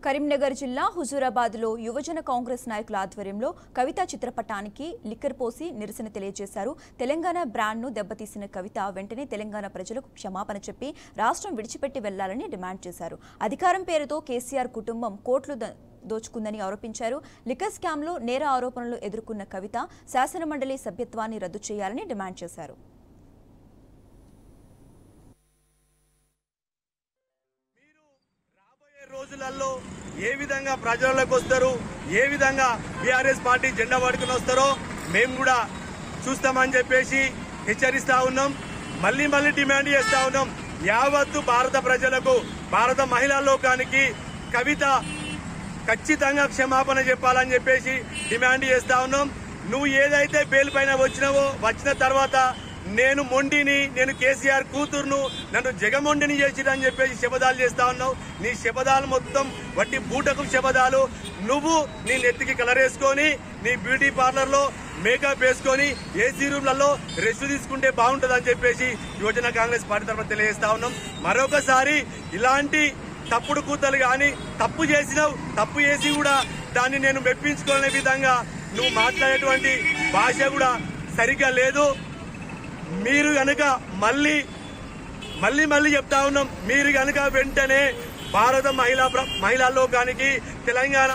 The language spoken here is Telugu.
కరీంనగర్ జిల్లా హుజూరాబాద్లో యువజన కాంగ్రెస్ నాయకుల ఆధ్వర్యంలో కవిత చిత్రపటానికి లిక్కర్ పోసి నిరసన తెలియజేశారు. తెలంగాణ బ్రాండ్ను దెబ్బతీసిన కవిత వెంటనే తెలంగాణ ప్రజలకు క్షమాపణ చెప్పి రాష్ట్రం విడిచిపెట్టి వెళ్లాలని డిమాండ్ చేశారు. అధికారం పేరుతో కేసీఆర్ కుటుంబం కోట్లు దోచుకుందని ఆరోపించారు. లిక్కర్ స్కామ్లో నేర ఆరోపణలు ఎదుర్కొన్న కవిత శాసనమండలి సభ్యత్వాన్ని రద్దు చేయాలని డిమాండ్ చేశారు. రోజులలో ఏ విధంగా ప్రజల్లోకి వస్తారు, ఏ విధంగా బీఆర్ఎస్ పార్టీ జెండా పట్టుకుని వస్తారో మేము కూడా చూస్తామని చెప్పేసి హెచ్చరిస్తా ఉన్నాం. మళ్ళీ డిమాండ్ చేస్తా ఉన్నాం. యావత్తు భారత ప్రజలకు, భారత మహిళా లోకానికి కవిత ఖచ్చితంగా క్షమాపణ చెప్పాలని చెప్పేసి డిమాండ్ చేస్తా ఉన్నాం. నువ్వు ఏదైతే బెయిల్ పైన వచ్చిన తర్వాత నేను మొండిని, నేను కేసీఆర్ కూతురును, నన్ను జగమొండిని చేసిరని చెప్పేసి శపథాలు చేస్తా ఉన్నావు. నీ శపథాలు మొత్తం వట్టి బూటకు శపథాలు. నువ్వు నీ నెత్తికి కలర్ వేసుకొని, నీ బ్యూటీ పార్లర్లో మేకప్ వేసుకొని ఏసీ రూమ్లలో రెస్ట్ తీసుకుంటే బాగుంటుందని చెప్పేసి యువజన కాంగ్రెస్ పార్టీ తరఫున తెలియజేస్తా ఉన్నాం. మరొకసారి ఇలాంటి తప్పుడు కూతలు కానీ తప్పు చేసినావు, తప్పు చేసి కూడా దాన్ని నేను మెప్పించుకునే విధంగా నువ్వు మాట్లాడేటువంటి భాష కూడా సరిగ్గా లేదు. మీరు గనక మళ్ళీ చెప్తా ఉన్నాం, మీరు గనక వెంటనే భారత మహిళా లోకానికి తెలంగాణ